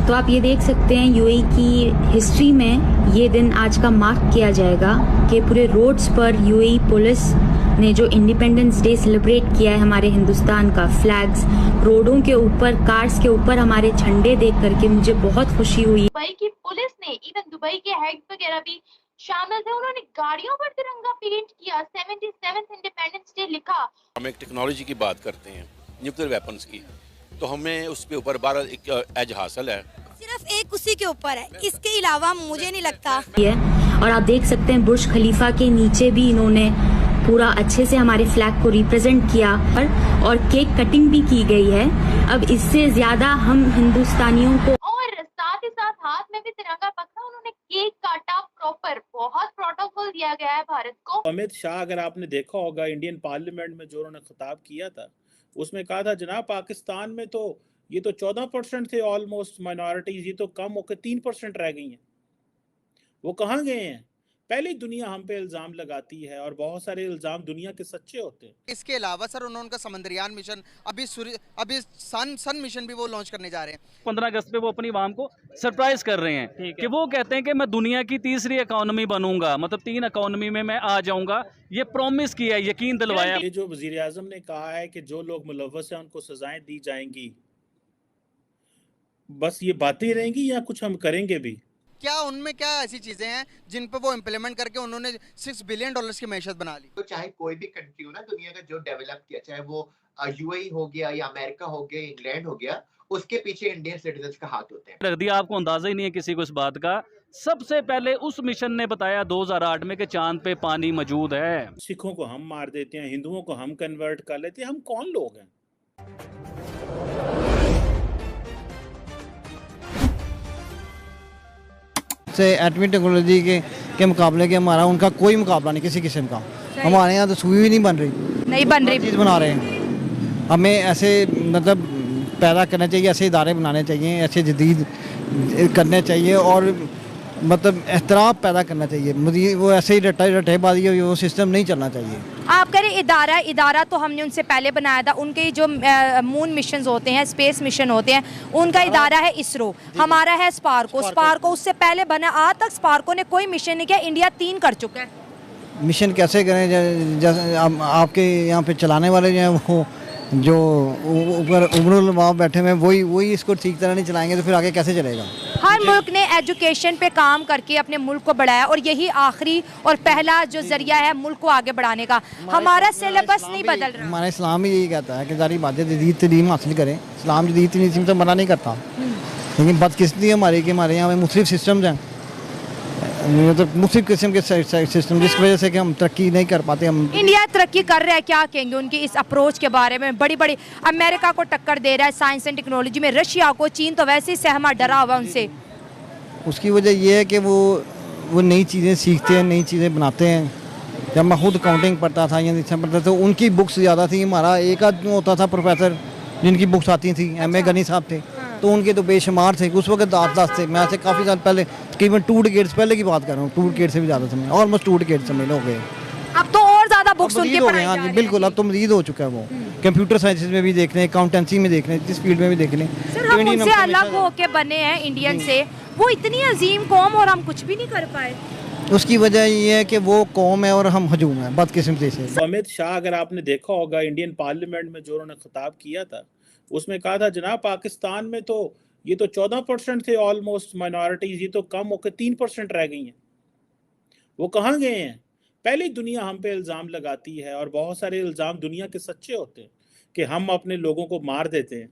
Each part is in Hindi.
तो आप ये देख सकते हैं यूएई की हिस्ट्री में ये दिन आज का मार्क किया जाएगा कि पूरे रोड्स पर यूएई पुलिस ने जो इंडिपेंडेंस डे सेलिब्रेट किया है हमारे हिंदुस्तान का, फ्लैग्स रोडों के ऊपर, कार्स के ऊपर हमारे झंडे देख करके मुझे बहुत खुशी हुई। दुबई की पुलिस ने, इवन दुबई के हेड वगैरह भी शामिल थे, उन्होंने गाड़ियों पर तिरंगा पेंट किया, 77th इंडिपेंडेंस डे लिखा। हम एक टेक्नोलॉजी की बात करते हैं, न्यूक्लियर वेपन्स की, तो हमें उसके ऊपर 12 एक एज हासिल है। सिर्फ एक उसी के ऊपर है, इसके अलावा मुझे नहीं लगता। और आप देख सकते हैं बुर्ज खलीफा के नीचे भी इन्होंने पूरा अच्छे से हमारे फ्लैग को रिप्रेजेंट किया और केक कटिंग भी की गई है। अब इससे ज्यादा हम हिंदुस्तानियों को, और साथ ही साथ हाथ में भी तिरंगा पकड़ा, उन्होंने केक काटा प्रॉपर। बहुत प्रोटोकॉल दिया गया है भारत को। अमित शाह, अगर आपने देखा होगा इंडियन पार्लियामेंट में जो उन्होंने खिताब किया था, उसमें कहा था जनाब पाकिस्तान में तो ये तो 14% थे ऑलमोस्ट माइनॉरिटीज, ये तो कम होकर 3% रह गई हैं। वो कहाँ गए हैं? पहले दुनिया हम पे इल्जाम लगाती है और बहुत सारे इल्जाम दुनिया के सच्चे होते हैं। इसके अलावा सर उन्होंने उनका समंदरयान मिशन, अभी सन मिशन भी वो लॉन्च करने जा रहे हैं। 15 अगस्त पे वो अपनी आवाम को सरप्राइज कर रहे हैं कि वो कहते हैं कि मैं दुनिया की तीसरी इकोनॉमी बनूंगा, मतलब 3 इकोनॉमी में मैं आ जाऊंगा। ये प्रॉमिस किया, यकीन दिलवाया। ये जो वजीर आजम ने कहा है कि जो लोग मुलव्वस हैं उनको सजाएं दी जाएंगी, बस ये बातें रहेंगी या कुछ हम करेंगे भी? क्या उनमें क्या ऐसी चीजें हैं जिन पे वो इम्प्लीमेंट करके उन्होंने $6 बिलियन की मैशत बना ली? तो चाहे कोई भी कंट्री हो ना दुनिया का जो डेवलप किया, चाहे वो यूएई हो गया या अमेरिका हो गया, इंग्लैंड हो गया, उसके पीछे इंडियन सिटीजन का हाथ होते हैं। रख दिया, आपको अंदाजा ही नहीं है किसी को इस बात का। सबसे पहले उस मिशन ने बताया 2008 में कि चांद पे पानी मौजूद है। सिखों को हम मार देते हैं, हिंदुओं को हम कन्वर्ट कर लेते हैं, हम कौन लोग हैं? से एटमी टेक्नोलॉजी के मुकाबले के हमारा उनका कोई मुकाबला नहीं किसी किस्म का। हमारे यहाँ तो सुई भी नहीं बन रही चीज़ बना रहे हैं। हमें ऐसे मतलब पैदा करना चाहिए, ऐसे इदारे बनाने चाहिए, ऐसे जदीद करने चाहिए और मतलब एहतराम पैदा करना चाहिए। वो ऐसे ही रट्टेबाजी वो सिस्टम नहीं चलना चाहिए। आप करें इदारा तो हमने उनसे पहले बनाया था। उनके जो मून मिशन होते हैं, स्पेस मिशन होते हैं, उनका इदारा है इसरो, हमारा है स्पार्को उससे पहले बना। आज तक स्पार्को ने कोई मिशन नहीं किया, इंडिया 3 कर चुका है। मिशन कैसे करें? जैसे आपके यहाँ पे चलाने वाले जो हैं वो जो ऊपर उमरुल बैठे हुए वही इसको ठीक तरह नहीं चलाएंगे तो फिर आगे कैसे चलेगा? हर मुल्क ने एजुकेशन पे काम करके अपने मुल्क को बढ़ाया और यही आखिरी और पहला जो जरिया है मुल्क को आगे बढ़ाने का। हमारा सिलेबस नहीं बदल रहा। हमारा इस्लाम ही यही कहता है कि सारी बातें जदीद तलीम हासिल करें। इस्लाम जदीद तलीम से मना नहीं करता, लेकिन बदकिस्मती हमारी कि हमारे यहाँ मुख्तलिफ सिस्टम्स हैं, मतलब मुख्तलिफ किस्म के सिस्टम, जिसकी वजह से कि हम तरक्की नहीं कर पाते। हम इंडिया तरक्की कर रहा है, क्या कहेंगे उनकी इस अप्रोच के बारे में? बड़ी अमेरिका को टक्कर दे रहा है साइंस एंड टेक्नोलॉजी में, रशिया को, चीन तो वैसे ही सहमा डरा हुआ उनसे। उसकी वजह यह है कि वो नई चीज़ें सीखते हैं, नई चीज़ें बनाते हैं। जब मैं खुद अकाउंटिंग पढ़ता था या पढ़ता था, उनकी बुक्स ज़्यादा थी। हमारा एक आदमी होता था प्रोफेसर जिनकी बुक्स आती थी, MA गनी साहब थे, तो उनके तो बेशुमार थे। उस वक्त 10 थे। मैं ऐसे काफ़ी साल पहले, तकरीबन 2 डिकेड्स पहले की बात कर रहा हूँ, 2 डिकेड से भी ज़्यादा समय, ऑलमोस्ट 2 डिकेड समय हो गए। अब तो और ज़्यादा बुक्स उनकी पढ़ाई जा रही है। बिल्कुल, अब तो मजीद हो चुका है। वो कंप्यूटर साइंसेज में भी देख लें, अकाउंटेंसी में देख लें, जिस फील्ड में भी देख लें। सर हम उनसे अलग होके बने हैं इंडियन से, वो इतनी अजीम कौम और हम कुछ भी नहीं कर पाए। उसकी वजह ये है कि वो कौम है और हम हजूम है, बदकिस्मती से। अमित शाह, अगर आपने देखा होगा इंडियन पार्लियामेंट में जो उन्होंने खिताब किया था, उसमें कहा था जनाब पाकिस्तान में तो ये तो 14% थे ऑलमोस्ट माइनॉरिटीज, ये तो कम होकर 3% रह गई हैं। वो कहाँ गए हैं? पहले दुनिया हम पे इल्ज़ाम लगाती है और बहुत सारे इल्ज़ाम दुनिया के सच्चे होते हैं कि हम अपने लोगों को मार देते हैं।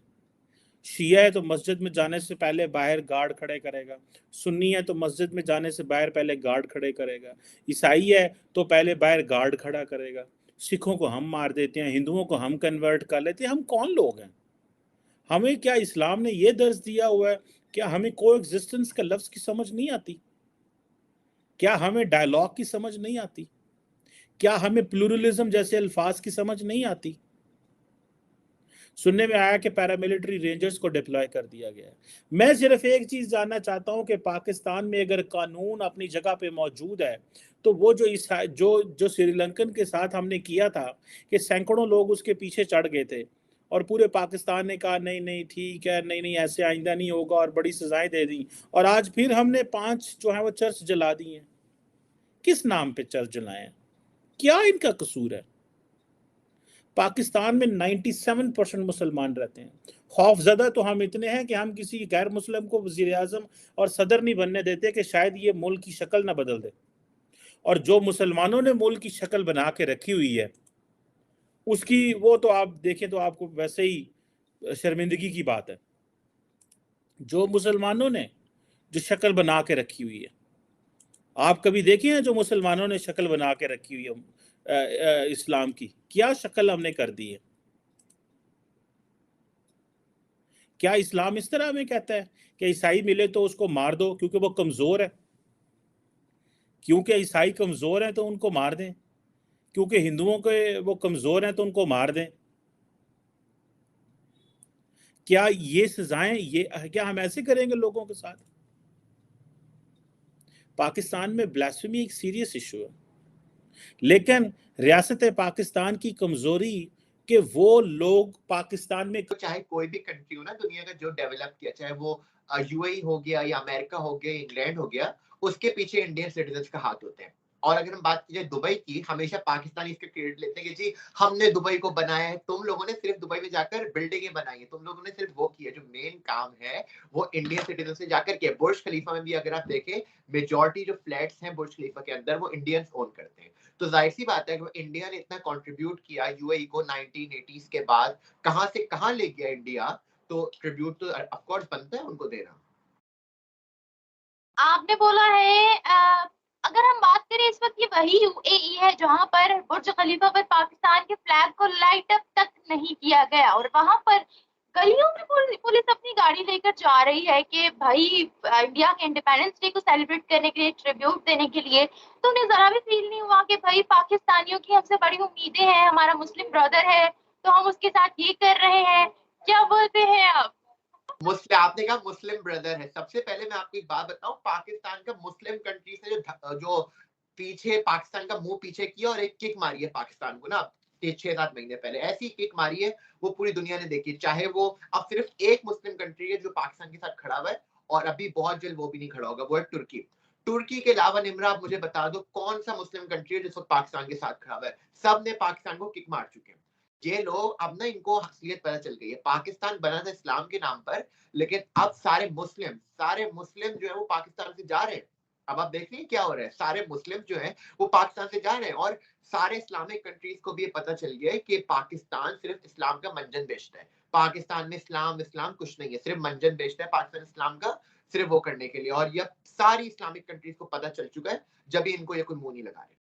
शिया है तो मस्जिद में जाने से पहले बाहर गार्ड खड़े करेगा, सुन्नी है तो मस्जिद में जाने से बाहर पहले गार्ड खड़े करेगा, ईसाई है तो पहले बाहर गार्ड खड़ा करेगा, सिखों को हम मार देते हैं, हिंदुओं को हम कन्वर्ट कर लेते हैं। हम कौन लोग हैं? हमें क्या इस्लाम ने यह दर्ज दिया हुआ है? क्या हमें कोएग्जिस्टेंस का लफ्ज़ की समझ नहीं आती? क्या हमें डायलॉग की समझ नहीं आती? क्या हमें प्लूरलिज्म जैसे अल्फाज की समझ नहीं आती? सुनने में आया कि पैरामिलिट्री रेंजर्स को डिप्लॉय कर दिया गया है। मैं सिर्फ एक चीज जानना चाहता हूं कि पाकिस्तान में अगर कानून अपनी जगह पे मौजूद है तो वो जो श्रीलंकन के साथ हमने किया था कि सैकड़ों लोग उसके पीछे चढ़ गए थे और पूरे पाकिस्तान ने कहा नहीं नहीं ठीक है, नहीं नहीं ऐसे आइंदा नहीं होगा, और बड़ी सजाएं दे दी। और आज फिर हमने 5 जो है वो चर्च जला दिए हैं। किस नाम पे चर्च जलाए हैं? क्या इनका कसूर है? पाकिस्तान में 97% मुसलमान रहते हैं। खौफजदा तो हम इतने हैं कि हम किसी गैर मुस्लिम को वजीर आजम और सदर नहीं बनने देते कि शायद ये मुल्क की शक्ल ना बदल दे। और जो मुसलमानों ने मुल्क की शक्ल बना के रखी हुई है उसकी वो तो आप देखें तो आपको वैसे ही शर्मिंदगी की बात है। जो मुसलमानों ने जो शक्ल बना के रखी हुई है, आप कभी देखे हैं जो मुसलमानों ने शक्ल बना के रखी हुई है इस्लाम की? क्या शक्ल हमने कर दी है? क्या इस्लाम इस तरह में कहता है कि ईसाई मिले तो उसको मार दो क्योंकि वो कमजोर है? क्योंकि ईसाई कमजोर हैं तो उनको मार दें, क्योंकि हिंदुओं के वो कमजोर हैं तो उनको मार दें? क्या ये सजाएं, ये क्या हम ऐसे करेंगे लोगों के साथ? पाकिस्तान में ब्लास्फेमी एक सीरियस इशू है, लेकिन रियासत पाकिस्तान की कमजोरी कि वो लोग पाकिस्तान में, चाहे कोई भी कंट्री हो ना दुनिया का जो डेवलप किया, चाहे वो यूएई हो गया या अमेरिका हो गया, इंग्लैंड हो गया, उसके पीछे इंडियन सिटीजन्स का हाथ होते हैं। और अगर हम बात कीजिए दुबई की, हमेशा पाकिस्तानी इसके क्रेडिट लेते हैं कि जी हमने दुबई को बनाया है। तुम लोगों ने सिर्फ दुबई में जाकर बिल्डिंगें बनाई है, तुम लोगों ने सिर्फ वो किया। जो मेन काम है वो इंडियन सिटीजन से जाकर किया। बुर्ज खलीफा में भी अगर आप देखें, मेजॉरिटी जो फ्लैट्स हैं बुर्ज खलीफा के अंदर वो इंडियंस ओन करते हैं। तो जाहिर सी बात है कि इंडिया ने इतना कंट्रीब्यूट किया यूएई को 1980s के बाद, कहां से कहां ले गया इंडिया, तो ट्रिब्यूट तो ऑफ कोर्स बनता है उनको देना। आपने बोला है अगर हम बात करें इस वक्त ये वही यूएई है जहां पर बुर्ज खलीफा पर पाकिस्तान के फ्लैग को लाइट अप तक नहीं किया गया, और वहां पर गलियों में पुलिस अपनी गाड़ी लेकर जा रही है कि भाई इंडिया के इंडिपेंडेंस डे को सेलिब्रेट करने के लिए, ट्रिब्यूट देने के लिए। तो उन्हें जरा भी फील नहीं हुआ कि भाई पाकिस्तानियों की हमसे बड़ी उम्मीदें हैं, हमारा मुस्लिम ब्रदर है तो हम उसके साथ ये कर रहे हैं। क्या बोलते हैं आप? मुस्लिम, आपने कहा मुस्लिम ब्रदर है। सबसे पहले मैं आपको एक बात बताऊं, पाकिस्तान का मुस्लिम कंट्री से जो पीछे पाकिस्तान का मुंह पीछे किया और एक किक मारी है पाकिस्तान को ना 6-7 महीने पहले, ऐसी किक मारी है वो पूरी दुनिया ने देखी। चाहे वो अब सिर्फ एक मुस्लिम कंट्री है जो पाकिस्तान के साथ खड़ा हुआ है, और अभी बहुत जल्द वो भी नहीं खड़ा होगा, वो है तुर्की। तुर्की के अलावा निम्रा आप मुझे बता दो कौन सा मुस्लिम कंट्री है जिस वक्त पाकिस्तान के साथ खड़ा हुआ है? सब ने पाकिस्तान को किक मार चुके हैं। ये लोग अब ना इनको असलियत पता चल गई है। पाकिस्तान बना था इस्लाम के नाम पर, लेकिन अब सारे मुस्लिम जो है वो पाकिस्तान से जा रहे हैं। अब आप देख रहे हैं क्या हो रहा है, सारे मुस्लिम जो है वो पाकिस्तान से जा रहे हैं, और सारे इस्लामिक कंट्रीज को भी ये पता चल गया है कि पाकिस्तान सिर्फ इस्लाम का मंजन बेचता है। पाकिस्तान में इस्लाम कुछ नहीं है, सिर्फ मंजन बेचता है पाकिस्तान इस्लाम का, सिर्फ वो करने के लिए। और ये सारी इस्लामिक कंट्रीज को पता चल चुका है, जब भी इनको ये कोई मुंह नहीं लगा रहे।